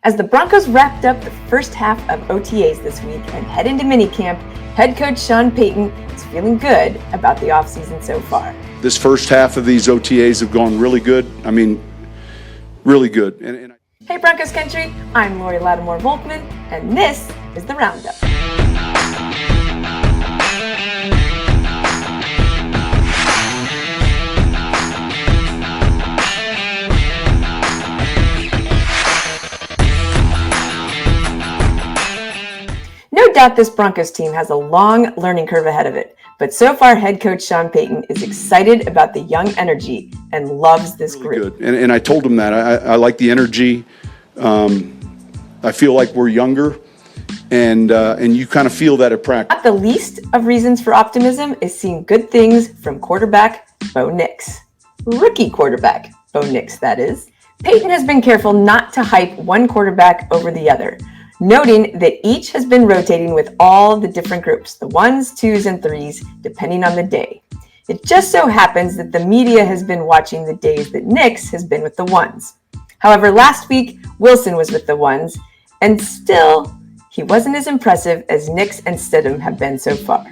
As the Broncos wrapped up the first half of OTAs this week and head into minicamp, head coach Sean Payton is feeling good about the offseason so far. This first half of these OTAs have gone really good. I mean, really good. Hey Broncos Country, I'm Lori Lattimore-Volkman, and this is the Roundup. No doubt this Broncos team has a long learning curve ahead of it, but so far head coach Sean Payton is excited about the young energy and loves this group. Good. And I told him that. I like the energy. I feel like we're younger, and you kind of feel that at practice. Not the least of reasons for optimism is seeing good things from quarterback Bo Nix. Rookie quarterback Bo Nix, that is. Payton has been careful not to hype one quarterback over the other, noting that each has been rotating with all the different groups, the 1s, 2s, and 3s, depending on the day. It just so happens that the media has been watching the days that Nix has been with the 1s. However, last week, Wilson was with the 1s, and still, he wasn't as impressive as Nix and Stidham have been so far.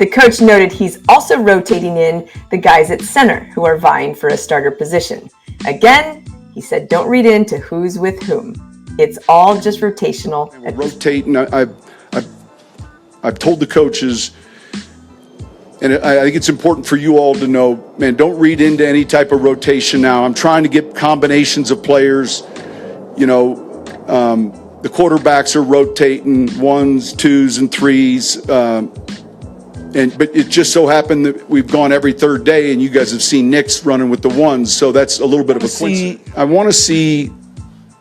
The coach noted he's also rotating in the guys at center who are vying for a starter position. Again, he said don't read into who's with whom. It's all just rotational. Rotating. I've told the coaches, and I think it's important for you all to know, man, don't read into any type of rotation now. I'm trying to get combinations of players. You know, the quarterbacks are rotating 1s, 2s, and 3s. But it just so happened that we've gone every third day, and you guys have seen Nix running with the 1s. So that's a little bit of a coincidence. I want to see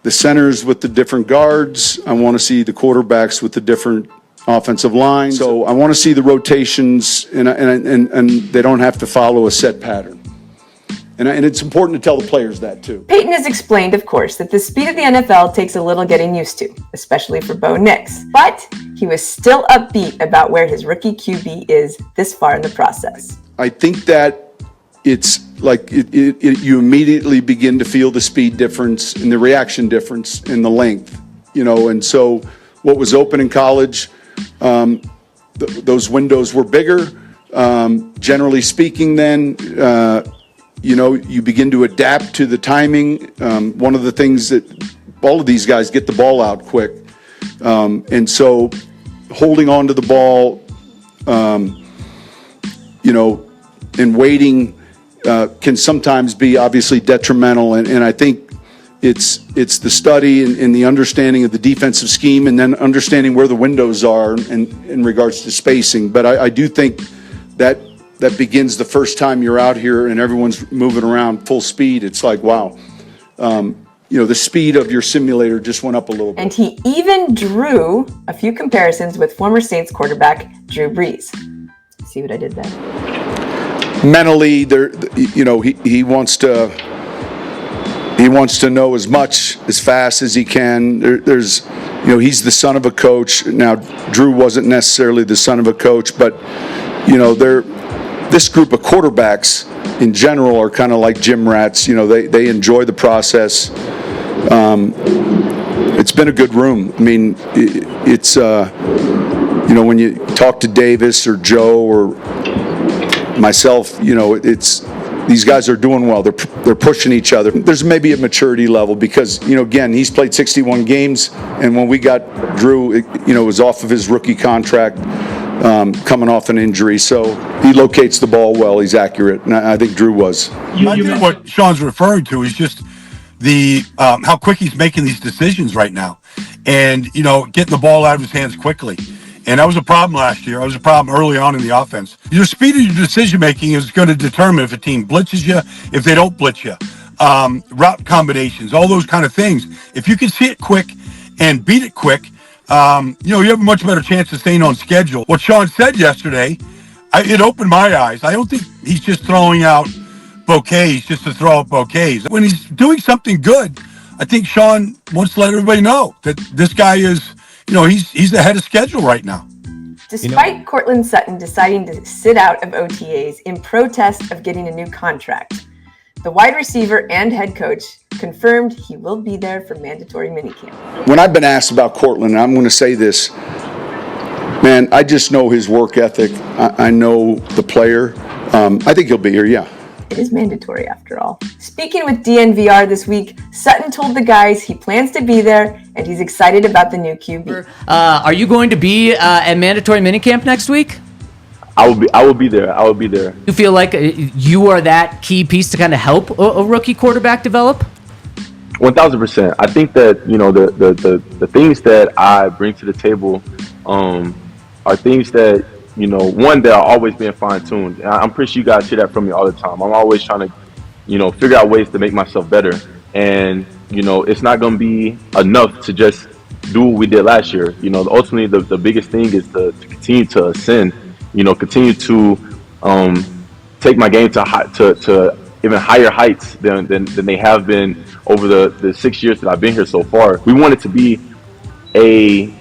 the centers with the different guards. I want to see the quarterbacks with the different offensive lines. So I want to see the rotations, and they don't have to follow a set pattern. And it's important to tell the players that too. Payton has explained, of course, that the speed of the NFL takes a little getting used to, especially for Bo Nix. But he was still upbeat about where his rookie QB is this far in the process. I think that it's like you immediately begin to feel the speed difference and the reaction difference in the length, you know. And so what was open in college, those windows were bigger. Generally speaking, then, you know, you begin to adapt to the timing. One of the things that all of these guys get the ball out quick. And so holding on to the ball, you know, and waiting can sometimes be obviously detrimental. And I think it's the study and the understanding of the defensive scheme, and then understanding where the windows are in regards to spacing. But I do think that begins the first time you're out here and everyone's moving around full speed. It's like, wow. You know, the speed of your simulator just went up a little bit. And he even drew a few comparisons with former Saints quarterback Drew Brees. See what I did there? Mentally, there, you know, he wants to know as much as fast as he can. There's, you know, he's the son of a coach. Now, Drew wasn't necessarily the son of a coach, but you know, this group of quarterbacks in general are kind of like gym rats. You know, they enjoy the process. It's been a good room. I mean, it's you know, when you talk to Davis or Joe or myself, you know, it's these guys are doing well. They're pushing each other. There's maybe a maturity level because, you know, again, he's played 61 games, and when we got Drew, you know, it was off of his rookie contract, coming off an injury. So he locates the ball well. He's accurate, and I think Drew was. I think what Sean's referring to is just the how quick he's making these decisions right now, and you know, getting the ball out of his hands quickly. And that was a problem last year. That was a problem early on in the offense. Your speed of your decision-making is going to determine if a team blitzes you, if they don't blitz you. Route combinations, all those kind of things. If you can see it quick and beat it quick, you know, you have a much better chance of staying on schedule. What Sean said yesterday, it opened my eyes. I don't think he's just throwing out bouquets just to throw out bouquets. When he's doing something good, I think Sean wants to let everybody know that this guy is, you know, he's ahead of schedule right now. Despite Courtland Sutton deciding to sit out of OTAs in protest of getting a new contract, The wide receiver and head coach confirmed he will be there for mandatory minicamp. When I've been asked about Courtland, and I'm going to say this, man, I just know his work ethic. I know the player. I think he'll be here, yeah. It is mandatory after all. Speaking with DNVR this week, Sutton told the guys he plans to be there and he's excited about the new QB. Are you going to be at mandatory minicamp next week? I will be there. I will be there. You feel like you are that key piece to kind of help a rookie quarterback develop? 1,000%. I think that, you know, the things that I bring to the table are things that, you know, one, that are always being fine-tuned. I'm pretty sure you guys hear that from me all the time. I'm always trying to, you know, figure out ways to make myself better. And, you know, it's not going to be enough to just do what we did last year. You know, ultimately the biggest thing is to continue to ascend, you know, continue to take my game to even higher heights than they have been over the 6 years that I've been here so far. We want it to be a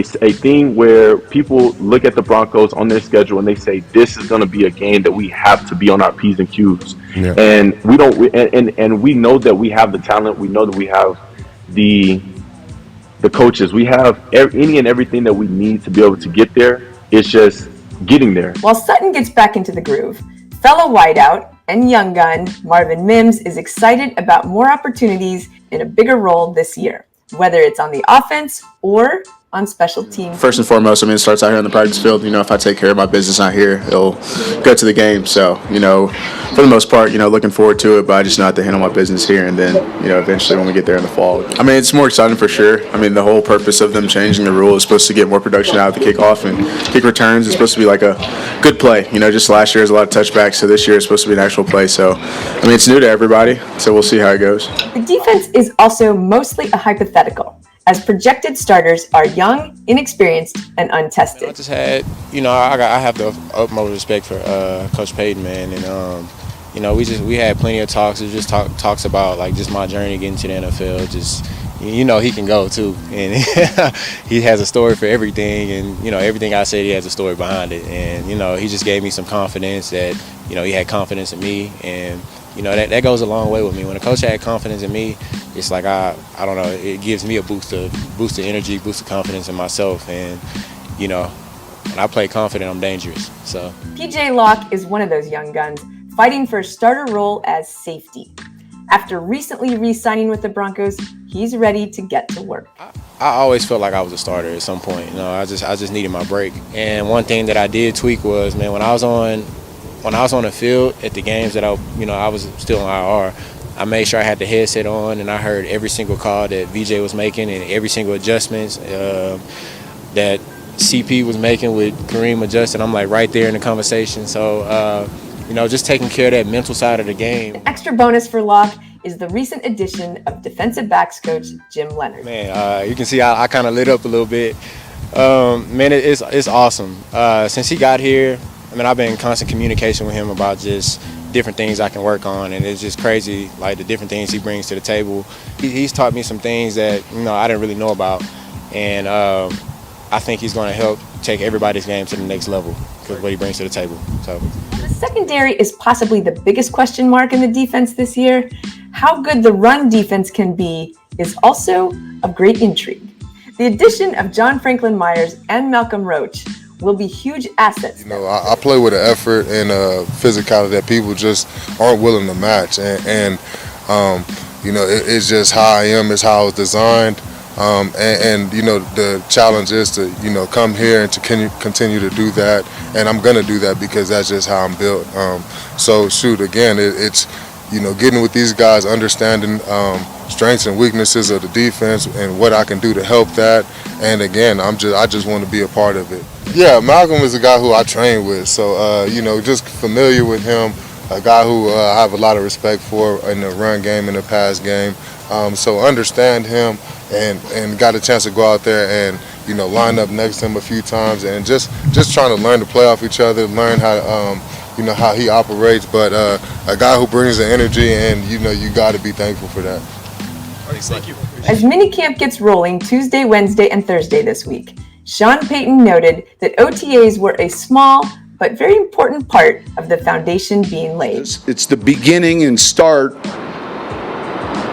thing where people look at the Broncos on their schedule and they say, this is going to be a game that we have to be on our P's and Q's. Yeah. And we know that we have the talent. We know that we have the coaches. We have any and everything that we need to be able to get there. It's just getting there. While Sutton gets back into the groove, fellow wideout and young gun Marvin Mims is excited about more opportunities in a bigger role this year, whether it's on the offense or on special teams. First and foremost, I mean, it starts out here on the practice field. You know, if I take care of my business out here, it'll go to the game. So, you know, for the most part, you know, looking forward to it, but I just know I have to handle my business here and then, you know, eventually when we get there in the fall. I mean, it's more exciting for sure. I mean, the whole purpose of them changing the rule is supposed to get more production out of the kickoff and kick returns. It's supposed to be like a good play. You know, just last year was a lot of touchbacks, so this year it's supposed to be an actual play. So, I mean, it's new to everybody, so we'll see how it goes. The defense is also mostly a hypothetical, as projected starters are young, inexperienced, and untested. I just had, you know, I have the utmost respect for Coach Payton, man, and you know, we had plenty of talks. It just talks about like just my journey getting to the NFL. Just, you know, he can go too, and he has a story for everything, and you know, everything I said, he has a story behind it, and you know, he just gave me some confidence that, you know, he had confidence in me, and you know, that goes a long way with me. When a coach had confidence in me, it's like I don't know, it gives me a boost of energy, boost of confidence in myself, and you know, when I play confident, I'm dangerous. So PJ Locke is one of those young guns fighting for a starter role as safety. After recently re-signing with the Broncos, he's ready to get to work. I always felt like I was a starter at some point. You know, I just needed my break. And one thing that I did tweak was, man, when I was on the field at the games that I was still on IR, I made sure I had the headset on and I heard every single call that VJ was making and every single adjustments that CP was making with Kareem adjusting. I'm like right there in the conversation. So, you know, just taking care of that mental side of the game. An extra bonus for Locke is the recent addition of defensive backs coach Jim Leonard. Man, you can see I kind of lit up a little bit. Man, it's awesome. Since he got here, I mean, I've been in constant communication with him about just different things I can work on, and it's just crazy, like the different things he brings to the table. He's taught me some things that, you know, I didn't really know about, and I think he's going to help take everybody's game to the next level because of what he brings to the table. So. The secondary is possibly the biggest question mark in the defense this year. How good the run defense can be is also of great intrigue. The addition of John Franklin Myers and Malcolm Roach will be huge assets. You know, I play with an effort and physicality that people just aren't willing to match. And you know, it's just how I am, it's how I was designed. And you know, the challenge is to, you know, come here and to continue to do that. And I'm going to do that because that's just how I'm built. So, shoot, again, it's, you know, getting with these guys, understanding strengths and weaknesses of the defense and what I can do to help that. And again, I just want to be a part of it. Yeah, Malcolm is a guy who I train with, so you know, just familiar with him. A guy who I have a lot of respect for in the run game and the pass game. So understand him and got a chance to go out there and, you know, line up next to him a few times and just trying to learn to play off each other, learn how you know, how he operates. But a guy who brings the energy, and you know, you got to be thankful for that. Thank you. As minicamp gets rolling Tuesday, Wednesday, and Thursday this week, Sean Payton noted that OTAs were a small but very important part of the foundation being laid. It's the beginning and start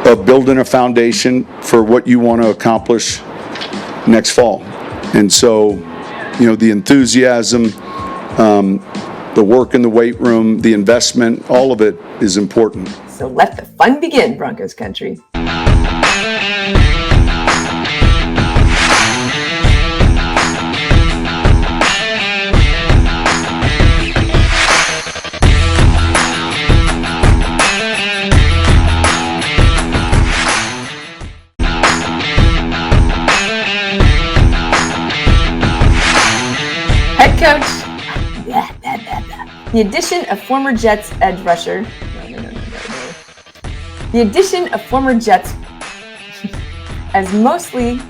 of building a foundation for what you want to accomplish next fall. And so, you know, the enthusiasm, the work in the weight room, the investment, all of it is important. So let the fun begin, Broncos country. Head coach, the addition of former Jets edge rusher, the addition of former Jets as mostly